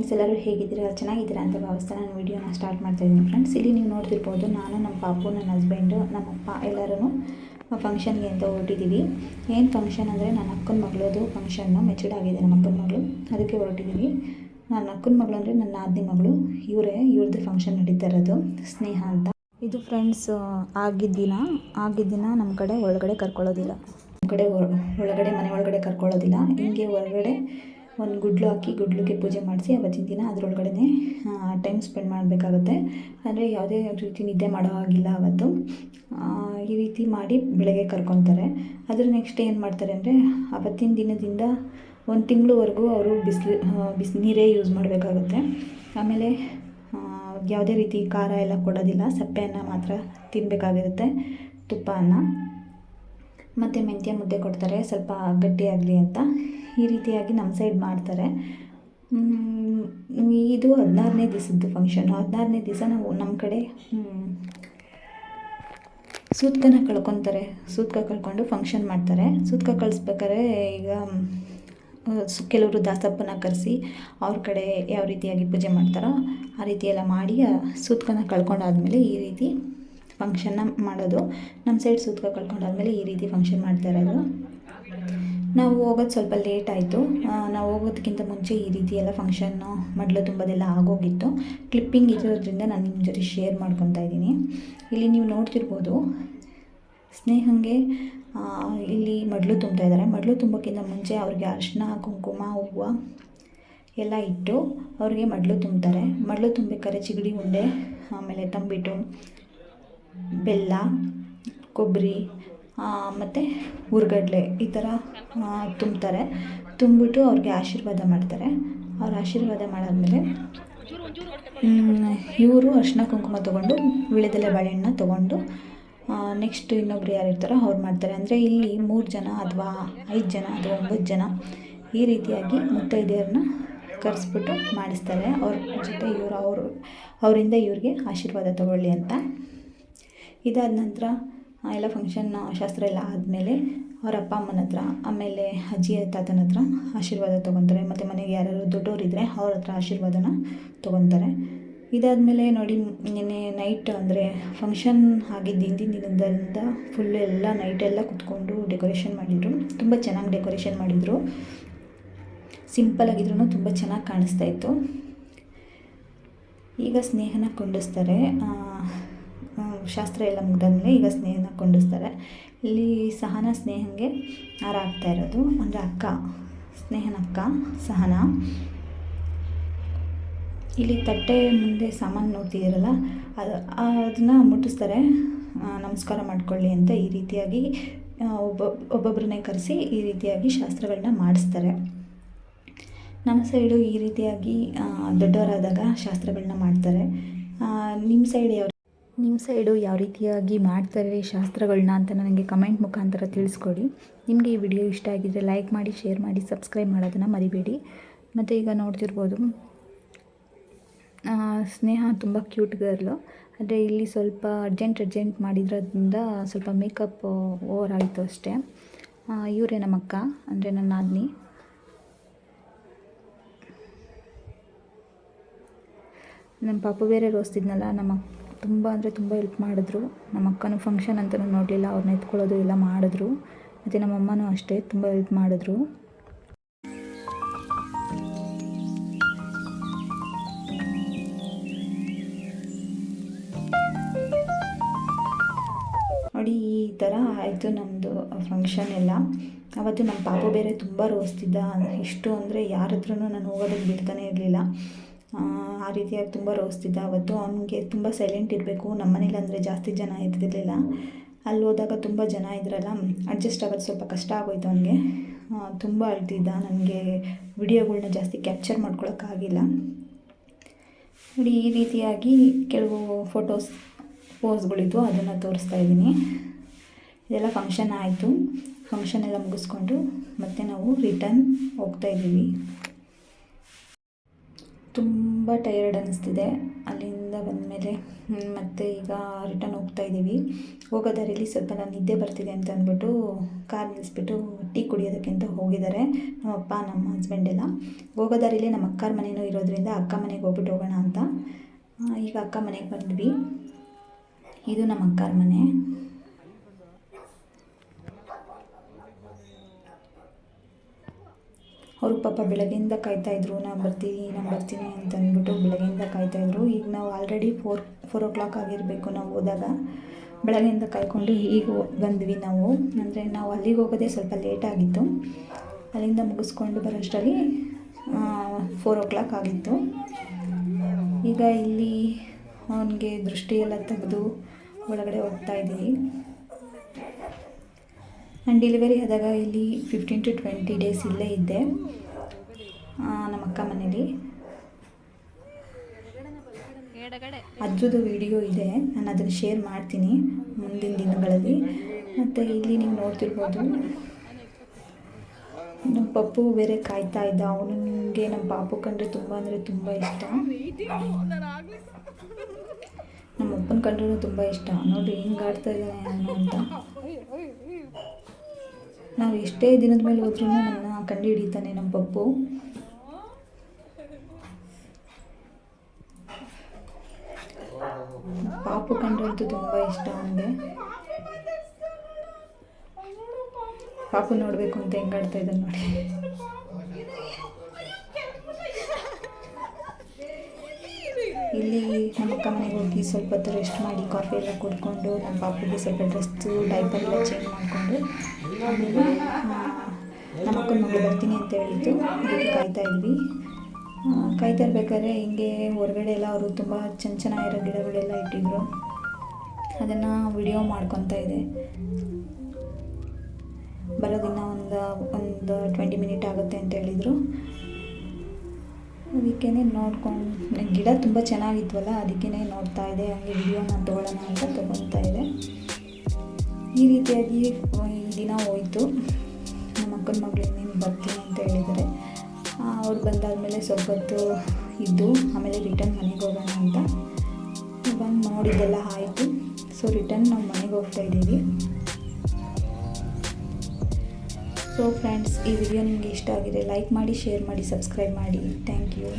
Friends, ಎಲ್ಲರೂ ಹೇಗಿದ್ದೀರಾ? ಚೆನ್ನಾಗಿದ್ದೀರಾ ಅಂತ ಭಾವಿಸ್ತಾ ನಾನು ವೀಡಿಯೋನ ಸ್ಟಾರ್ಟ್ ಮಾಡ್ತಾಯಿದ್ದೀನಿ. ಫ್ರೆಂಡ್ಸ್, ಇಲ್ಲಿ ನೀವು ನೋಡ್ತಿರ್ಬೋದು, ನಾನು ನಮ್ಮ ಪಾಪು, ನನ್ನ ಹಸ್ಬೆಂಡು, ನಮ್ಮಪ್ಪ ಎಲ್ಲರೂ ಫಂಕ್ಷನ್ಗೆ ಅಂತ ಹೊರಟಿದ್ದೀವಿ. ಏನು ಫಂಕ್ಷನ್ ಅಂದರೆ ನನ್ನ ಅಕ್ಕನ ಮಗಳದು ಫಂಕ್ಷನ್ನು ಮೆಚೂರ್ಡ್ ಆಗಿದೆ. ನಮ್ಮ ಅಕ್ಕನ ಮಗಳು, ಅದಕ್ಕೆ ಹೊರಟಿದ್ದೀವಿ. ನನ್ನ ಅಕ್ಕನ ಮಗಳು ಅಂದರೆ ನನ್ನ ನಾದಿನಿ ಮಗಳು, ಇವ್ರದ್ದು ಫಂಕ್ಷನ್ ನಡೀತಾ ಇರೋದು, ಸ್ನೇಹ ಅಂತ. ಇದು ಫ್ರೆಂಡ್ಸ್ ಆಗಿದ್ದ ದಿನ ನಮ್ಮ ಕಡೆ ಒಳಗಡೆ ಕರ್ಕೊಳ್ಳೋದಿಲ್ಲ, ನಮ್ಮ ಕಡೆ ಒಳಗಡೆ ಮನೆ ಒಳಗಡೆ ಕರ್ಕೊಳ್ಳೋದಿಲ್ಲ. ಹಿಂಗೆ ಹೊರಗಡೆ ಒಂದು ಗುಡ್ಲು ಹಾಕಿ ಗುಡ್ಲಿಗೆ ಪೂಜೆ ಮಾಡಿಸಿ ಅವತ್ತಿನ ದಿನ ಅದರೊಳಗಡೆ ಟೈಮ್ ಸ್ಪೆಂಡ್ ಮಾಡಬೇಕಾಗುತ್ತೆ. ಅಂದರೆ ಯಾವುದೇ ರೀತಿ ನಿದ್ದೆ ಮಾಡೋ ಹಾಗಿಲ್ಲ ಅವತ್ತು. ಈ ರೀತಿ ಮಾಡಿ ಬೆಳಗ್ಗೆ ಕರ್ಕೊತಾರೆ. ಅದ್ರ ನೆಕ್ಸ್ಟ್ ಏನು ಮಾಡ್ತಾರೆ ಅಂದರೆ, ಅವತ್ತಿನ ದಿನದಿಂದ 1 ತಿಂಗಳವರೆಗೂ ಅವರು ಬಿಸಿನೀರೇ ಯೂಸ್ ಮಾಡಬೇಕಾಗುತ್ತೆ. ಆಮೇಲೆ ಯಾವುದೇ ರೀತಿ ಖಾರ ಎಲ್ಲ ಕೊಡೋದಿಲ್ಲ, ಸಪ್ಪೆ ಅನ್ನ ಮಾತ್ರ ತಿನ್ನಬೇಕಾಗಿರುತ್ತೆ, ತುಪ್ಪ ಅನ್ನ ಮತ್ತು ಮೆಂತ್ಯ ಮುದ್ದೆ ಕೊಡ್ತಾರೆ, ಸ್ವಲ್ಪ ಗಟ್ಟಿಯಾಗಲಿ ಅಂತ. ಈ ರೀತಿಯಾಗಿ ನಮ್ಮ ಸೈಡ್ ಮಾಡ್ತಾರೆ. ಇದು 16ನೇ ದಿವಸದ್ದು ಫಂಕ್ಷನ್ನು. 16ನೇ ದಿವಸ ನಾವು ನಮ್ಮ ಕಡೆ ಸೂತ್ಕನ ಕಳ್ಕೊತಾರೆ. ಸೂತ್ಕ ಕಳ್ಕೊಂಡು ಫಂಕ್ಷನ್ ಮಾಡ್ತಾರೆ. ಸೂತ್ಕ ಕಳಿಸ್ಬೇಕಾದ್ರೆ ಈಗ ಕೆಲವರು ದಾಸಪ್ಪನ ಕರೆಸಿ ಅವ್ರ ಕಡೆ ಯಾವ ರೀತಿಯಾಗಿ ಪೂಜೆ ಮಾಡ್ತಾರೋ ಆ ರೀತಿ ಎಲ್ಲ ಮಾಡಿ ಸೂತ್ಕನ ಕಳ್ಕೊಂಡಾದ್ಮೇಲೆ ಈ ರೀತಿ ಫಂಕ್ಷನ್ನ ಮಾಡೋದು. ನಮ್ಮ ಸೈಡ್ ಸೂತ್ಕ ಕಳ್ಕೊಂಡಾದ್ಮೇಲೆ ಈ ರೀತಿ ಫಂಕ್ಷನ್ ಮಾಡ್ತಾ ಇರೋದು. ನಾವು ಹೋಗೋದು ಸ್ವಲ್ಪ ಲೇಟ್ ಆಯಿತು. ನಾವು ಹೋಗೋದಕ್ಕಿಂತ ಮುಂಚೆ ಈ ರೀತಿ ಎಲ್ಲ ಫಂಕ್ಷನ್ನು ಮಡ್ಲು ತುಂಬೋದೆಲ್ಲ ಆಗೋಗಿತ್ತು. ಕ್ಲಿಪ್ಪಿಂಗ್ ಇರೋದ್ರಿಂದ ನಾನು ನಿಮ್ಮ ಜೊತೆ ಶೇರ್ ಮಾಡ್ಕೊತಾ ಇದ್ದೀನಿ. ಇಲ್ಲಿ ನೀವು ನೋಡ್ತಿರ್ಬೋದು, ಸ್ನೇಹಂಗೆ ಇಲ್ಲಿ ಮಡ್ಲು ತುಂಬ್ತಾ ಇದ್ದಾರೆ. ಮಡ್ಲು ತುಂಬೋಕ್ಕಿಂತ ಮುಂಚೆ ಅವ್ರಿಗೆ ಅರಿಶಿನ, ಕುಂಕುಮ, ಹೂವು ಎಲ್ಲ ಇಟ್ಟು ಅವ್ರಿಗೆ ಮಡ್ಲು ತುಂಬ್ತಾರೆ. ಮಡ್ಲು ತುಂಬಬೇಕಾದ್ರೆ ಚಿಗಡಿ ಉಂಡೆ, ಆಮೇಲೆ ತಂಬಿಟ್ಟು, ಬೆಲ್ಲ, ಕೊಬ್ಬರಿ ಮತ್ತು ಹುರ್ಗಡ್ಲೆ ಈ ಥರ ತುಂಬ್ತಾರೆ. ತುಂಬಿಬಿಟ್ಟು ಅವ್ರಿಗೆ ಆಶೀರ್ವಾದ ಮಾಡ್ತಾರೆ. ಅವ್ರು ಆಶೀರ್ವಾದ ಮಾಡಾದ್ಮೇಲೆ ಇವರು ಅರಿಶಿನ ಕುಂಕುಮ ತೊಗೊಂಡು ವೀಳ್ಯದೆಲೆ ಬಾಳೆಹಣ್ಣು ತೊಗೊಂಡು ನೆಕ್ಸ್ಟ್ ಇನ್ನೊಬ್ರು ಯಾರು ಇರ್ತಾರೋ ಅವ್ರು ಮಾಡ್ತಾರೆ. ಅಂದರೆ ಇಲ್ಲಿ 3 ಜನ ಅಥವಾ 5 ಜನ ಅಥವಾ 9 ಜನ ಈ ರೀತಿಯಾಗಿ ಮುತ್ತೈದೆಯರನ್ನ ಕರೆಸ್ಬಿಟ್ಟು ಮಾಡಿಸ್ತಾರೆ. ಅವ್ರ ಜೊತೆ ಅವರಿಂದ ಇವ್ರಿಗೆ ಆಶೀರ್ವಾದ ತಗೊಳ್ಳಿ ಅಂತ. ಇದಾದ ನಂತರ ಎಲ್ಲ ಫಂಕ್ಷನ್ ಶಾಸ್ತ್ರ ಎಲ್ಲ ಆದಮೇಲೆ ಅವ್ರ ಅಪ್ಪ ಅಮ್ಮನ ಹತ್ರ, ಆಮೇಲೆ ಅಜ್ಜಿ ತಾತನ ಹತ್ರ ಆಶೀರ್ವಾದ ತೊಗೊತಾರೆ. ಮತ್ತು ಮನೆಗೆ ಯಾರ್ಯಾರು ದೊಡ್ಡವರಿದ್ದರೆ ಅವ್ರ ಹತ್ರ ಆಶೀರ್ವಾದನ ತೊಗೊತಾರೆ. ಇದಾದಮೇಲೆ ನೋಡಿ, ನಿನ್ನೆ ನೈಟ್ ಅಂದರೆ ಫಂಕ್ಷನ್ ಆಗಿದ್ದು ಹಿಂದಿನ ದಿನದಿಂದ ಫುಲ್ಲು ಎಲ್ಲ ನೈಟೆಲ್ಲ ಕೂತ್ಕೊಂಡು ಡೆಕೋರೇಷನ್ ಮಾಡಿದರು. ತುಂಬ ಚೆನ್ನಾಗಿ ಡೆಕೋರೇಷನ್ ಮಾಡಿದರು. ಸಿಂಪಲಾಗಿದ್ರೂ ತುಂಬ ಚೆನ್ನಾಗಿ ಕಾಣಿಸ್ತಾಯಿತ್ತು. ಈಗ ಸ್ನೇಹನ ಕೊಂಡಿಸ್ತಾರೆ. ಶಾಸ್ತ್ರ ಎಲ್ಲ ಮುಗ್ದಾದ್ಮೇಲೆ ಈಗ ಸ್ನೇಹನ ಕೊಂಡಿಸ್ತಾರೆ. ಇಲ್ಲಿ ಸಹನ ಸ್ನೇಹಂಗೆ ಹಾರ ಹಾಕ್ತಾ ಇರೋದು, ಅಂದರೆ ಅಕ್ಕ, ಸ್ನೇಹನ ಅಕ್ಕ ಸಹನ. ಇಲ್ಲಿ ತಟ್ಟೆ ಮುಂದೆ ಸಾಮಾನು ನೋಡ್ತಿದ್ದೀರಲ್ಲ, ಅದನ್ನು ಮುಟ್ಟಿಸ್ತಾರೆ, ನಮಸ್ಕಾರ ಮಾಡ್ಕೊಳ್ಳಿ ಅಂತ. ಈ ರೀತಿಯಾಗಿ ಒಬ್ಬೊಬ್ಬರನ್ನೇ ಕರೆಸಿ ಈ ರೀತಿಯಾಗಿ ಶಾಸ್ತ್ರಗಳನ್ನ ಮಾಡಿಸ್ತಾರೆ. ನಮ್ಮ ಸೈಡು ಈ ರೀತಿಯಾಗಿ ದೊಡ್ಡವರಾದಾಗ ಶಾಸ್ತ್ರಗಳನ್ನ ಮಾಡ್ತಾರೆ. ನಿಮ್ಮ ಸೈಡು ಯಾವ ರೀತಿಯಾಗಿ ಮಾಡ್ತಾರೆ ಶಾಸ್ತ್ರಗಳನ್ನ ಅಂತ ನನಗೆ ಕಮೆಂಟ್ ಮುಖಾಂತರ ತಿಳಿಸ್ಕೊಡಿ. ನಿಮಗೆ ಈ ವಿಡಿಯೋ ಇಷ್ಟ ಆಗಿದ್ದರೆ ಲೈಕ್ ಮಾಡಿ, ಶೇರ್ ಮಾಡಿ, ಸಬ್ಸ್ಕ್ರೈಬ್ ಮಾಡೋದನ್ನು ಮರಿಬೇಡಿ. ಮತ್ತು ಈಗ ನೋಡ್ತಿರ್ಬೋದು, ಸ್ನೇಹ ತುಂಬ ಕ್ಯೂಟ್ ಗರ್ಲು. ಆದರೆ ಇಲ್ಲಿ ಸ್ವಲ್ಪ ಅರ್ಜೆಂಟ್ ಮಾಡಿದ್ರಿಂದ ಸ್ವಲ್ಪ ಮೇಕಪ್ ಓವರ್ ಆಯಿತು ಅಷ್ಟೇ. ಇವರೇ ನಮ್ಮ ಅಕ್ಕ, ಅಂದರೆ ನನ್ನ ನಾದಿನಿ. ನಮ್ಮ ಪಾಪು ಬೇರೆ ರೋಸ್ತಿದ್ನಲ್ಲ, ತುಂಬ ಹೆಲ್ಪ್ ಮಾಡಿದ್ರು. ನಮ್ಮ ಅಕ್ಕನೂ ಫಂಕ್ಷನ್ ಅಂತಲೂ ನೋಡಲಿಲ್ಲ, ಅವ್ರನ್ನ ಎತ್ಕೊಳ್ಳೋದು ಎಲ್ಲ ಮಾಡಿದ್ರು. ಮತ್ತು ನಮ್ಮಮ್ಮನೂ ಅಷ್ಟೇ ತುಂಬ ಹೆಲ್ಪ್ ಮಾಡಿದ್ರು. ನೋಡಿ, ಈ ಥರ ಆಯಿತು ನಮ್ಮದು ಫಂಕ್ಷನ್ ಎಲ್ಲ. ಅವತ್ತು ನಮ್ಮ ಪಾಪು ಬೇರೆ ತುಂಬ ರೋಸ್ತಿದ್ದ. ಇಷ್ಟು ಅಂದರೆ ಯಾರ ಹತ್ರನೂ ನಾನು ಹೋಗೋದಕ್ಕೆ ಬಿಡ್ತಾನೆ ಇರಲಿಲ್ಲ. ಆ ರೀತಿಯಾಗಿ ತುಂಬ ರೋಸ್ತಿದ್ದ. ಅವತ್ತು ಅವನಿಗೆ ತುಂಬ ಸೈಲೆಂಟ್ ಇರಬೇಕು. ನಮ್ಮ ಮನೇಲಿ ಅಂದರೆ ಜಾಸ್ತಿ ಜನ ಇರ್ತಿರ್ಲಿಲ್ಲ. ಅಲ್ಲಿ ಹೋದಾಗ ತುಂಬ ಜನ ಇದ್ರಲ್ಲ, ಅಡ್ಜಸ್ಟ್ ಆಗೋದು ಸ್ವಲ್ಪ ಕಷ್ಟ ಆಗೋಯ್ತು ಅವನಿಗೆ. ತುಂಬ ಅಳ್ತಿದ್ದ. ನನಗೆ ವಿಡಿಯೋಗಳ್ನ ಜಾಸ್ತಿ ಕ್ಯಾಪ್ಚರ್ ಮಾಡ್ಕೊಳಕ್ಕಾಗಿಲ್ಲ. ನೋಡಿ, ಈ ರೀತಿಯಾಗಿ ಕೆಲವು ಪೋಸ್ಗಳಿದ್ವು, ಅದನ್ನು ತೋರಿಸ್ತಾ ಇದ್ದೀನಿ. ಇದೆಲ್ಲ ಫಂಕ್ಷನ್ ಆಯಿತು. ಫಂಕ್ಷನ್ ಎಲ್ಲ ಮುಗಿಸ್ಕೊಂಡು ಮತ್ತೆ ನಾವು ರಿಟರ್ನ್ ಹೋಗ್ತಾಯಿದ್ದೀವಿ. ತುಂಬ ಟಯರ್ಡ್ ಅನ್ನಿಸ್ತಿದೆ. ಅಲ್ಲಿಂದ ಸ್ಕೂಲಿಂದ ಬಂದಮೇಲೆ ಮತ್ತು ಈಗ ರಿಟರ್ನ್ ಹೋಗ್ತಾ ಇದ್ದೀವಿ. ಹೋಗೋ ದಾರಿಯಲ್ಲಿ ಸ್ವಲ್ಪ ನಾನು ನಿದ್ದೆ ಬರ್ತಿದೆ ಅಂತ ಅಂದ್ಬಿಟ್ಟು ಕಾರ್ ನಿಲ್ಲಿಸ್ಬಿಟ್ಟು ಟೀ ಕುಡಿಯೋದಕ್ಕೆ ಅಂತ ಹೋಗಿದ್ದಾರೆ ನಮ್ಮಪ್ಪ ನಮ್ಮ ಹಸ್ಬೆಂಡ್ ಎಲ್ಲ. ಹೋಗೋ ದಾರಿಯಲ್ಲಿ ನಮ್ಮ ಅಕ್ಕರ ಮನೆಯೂ ಇರೋದ್ರಿಂದ ಅಕ್ಕ ಮನೆಗೆ ಹೋಗ್ಬಿಟ್ಟು ಹೋಗೋಣ ಅಂತ ಈಗ ಅಕ್ಕ ಮನೆಗೆ ಬಂದ್ವಿ. ಇದು ನಮ್ಮ ಅಕ್ಕರ ಮನೆ. ಅವರು ಪಾಪ ಬೆಳಗ್ಗೆಯಿಂದ ಕಾಯ್ತಾಯಿದ್ರು, ನಾನು ಬರ್ತೀನಿ ಅಂತ ಅಂದ್ಬಿಟ್ಟು ಬೆಳಗ್ಗೆಯಿಂದ ಕಾಯ್ತಾಯಿದ್ರು. ಈಗ ನಾವು ಆಲ್ರೆಡಿ 4 o'clock ಆಗಿರಬೇಕು ನಾವು ಹೋದಾಗ. ಬೆಳಗ್ಗೆಯಿಂದ ಕಾಯ್ಕೊಂಡು ಈಗ ಬಂದ್ವಿ ನಾವು. ಅಂದರೆ ನಾವು ಅಲ್ಲಿಗೆ ಹೋಗೋದೇ ಸ್ವಲ್ಪ ಲೇಟಾಗಿತ್ತು. ಅಲ್ಲಿಂದ ಮುಗಿಸ್ಕೊಂಡು ಬರೋಷ್ಟರಲ್ಲಿ 4 o'clock ಆಗಿತ್ತು. ಈಗ ಇಲ್ಲಿ ಅವನಿಗೆ ದೃಷ್ಟಿಯೆಲ್ಲ ತೆಗೆದು ಒಳಗಡೆ ಹೋಗ್ತಾ ಇದ್ದೀವಿ. ನಾನು ಡೆಲಿವರಿ ಆದಾಗ ಇಲ್ಲಿ 15 to 20 days ಇಲ್ಲೇ ಇದ್ದೆ ನಮ್ಮ ಅಕ್ಕ ಮನೇಲಿ. ಅದ್ರದ್ದು ವಿಡಿಯೋ ಇದೆ, ನಾನು ಅದನ್ನು ಶೇರ್ ಮಾಡ್ತೀನಿ ಮುಂದಿನ ದಿನಗಳಲ್ಲಿ. ಮತ್ತು ಇಲ್ಲಿ ನೀವು ನೋಡ್ತಿರ್ಬೋದು ನಮ್ಮ ಪಪ್ಪು ಬೇರೆ ಕಾಯ್ತಾ ಇದ್ದ. ಅವನಿಗೆ ನಮ್ಮ ಪಾಪು ಕಂಡ್ರೆ ತುಂಬ ಅಂದರೆ ತುಂಬ ಇಷ್ಟ. ನಮ್ಮ ಅಪ್ಪನ ಕಂಡ್ರೂ ತುಂಬ ಇಷ್ಟ. ನೋಡಿ ಹೆಂಗೆ ಆಡ್ತಾ ಇದ್ದಾನೆ ಅವನು ಅಂತ. ನಾವು ಎಷ್ಟೇ ದಿನದ ಮೇಲೆ ಹೋದ್ರೂ ನನ್ನ ಕಂಡು ಹಿಡಿತಾನೆ ನಮ್ಮ ಪಪ್ಪು. ಪಾಪು ಕಂಡ್ರಂತೂ ತುಂಬ ಇಷ್ಟ ಅವನಿಗೆ. ಪಾಪು ನೋಡಬೇಕು ಅಂತ ಹೆಂಗೆ ಆಡ್ತಾ ಇದ್ದಾನೆ ನೋಡಿ. ಇಲ್ಲಿ ನಮ್ಮ ಅಕ್ಕ ಮನೆಗೆ ಹೋಗಿ ಸ್ವಲ್ಪ ಹೊತ್ತು ರೆಸ್ಟ್ ಮಾಡಿ ಕಾಫಿ ಎಲ್ಲ ಕುಡ್ಕೊಂಡು ನಮ್ಮ ಪಾಪುಗೆ ಸ್ವಲ್ಪ ಡ್ರೆಸ್ಸು ಡೈಪರ್ ಎಲ್ಲ ಚೇಂಜ್ ಮಾಡಿಕೊಂಡು ಆಮೇಲೆ ನಮ್ಮ ಅಕ್ಕನ ಮಗಳು ಬರ್ತೀನಿ ಅಂತ ಹೇಳಿದ್ದು, ಅದಕ್ಕೆ ಕಾಯ್ತಾ ಇದ್ವಿ. ಕಾಯ್ತಾ ಇರ್ಬೇಕಾದ್ರೆ ಹಿಂಗೆ ಹೊರಗಡೆ ಎಲ್ಲ ಅವರು ತುಂಬ ಚೆನ್ನಾಗಿರೋ ಗಿಡಗಳೆಲ್ಲ ಇಟ್ಟಿದ್ರು. ಅದನ್ನು ವಿಡಿಯೋ ಮಾಡ್ಕೊತಾ ಇದೆ. ಬರೋದಿನ್ನ ಒಂದು 20 minutes ಆಗುತ್ತೆ ಅಂತ ಹೇಳಿದರು. ಅದಕ್ಕೇ ನೋಡ್ಕೊಂಡು ಗಿಡ ತುಂಬ ಚೆನ್ನಾಗಿದ್ವಲ್ಲ, ಅದಕ್ಕೇ ನೋಡ್ತಾ ಇದೆ. ಹಂಗೆ ವಿಡಿಯೋನ ತೊಗೊಳ್ಳೋಣ ಅಂತ ತೊಗೊತಾ ಇದೆ. ಈ ರೀತಿಯಾಗಿ ಈ ದಿನ ಹೋಯಿತು. ನಮ್ಮ ಅಕ್ಕನ ಮಗಳು ಇನ್ನೇನು ಬರ್ತೀನಿ ಅಂತ ಹೇಳಿದ್ದಾರೆ. ಅವ್ರು ಬಂದಾದಮೇಲೆ ಸ್ವಲ್ಪ ಹೊತ್ತು ಇದ್ದು ಆಮೇಲೆ ರಿಟರ್ನ್ ಮನೆಗೆ ಹೋಗೋಣ ಅಂತ ಬಂದು ನೋಡಿದ್ದೆಲ್ಲ ಆಯಿತು. ಸೊ ರಿಟರ್ನ್ ನಾವು ಮನೆಗೆ ಹೋಗ್ತಾ ಇದ್ದೀವಿ. ಸೊ ಫ್ರೆಂಡ್ಸ್, ಈ ವಿಡಿಯೋ ನಿಮಗೆ ಇಷ್ಟ ಆಗಿದೆ ಲೈಕ್ ಮಾಡಿ, ಶೇರ್ ಮಾಡಿ, ಸಬ್ಸ್ಕ್ರೈಬ್ ಮಾಡಿ. Thank you.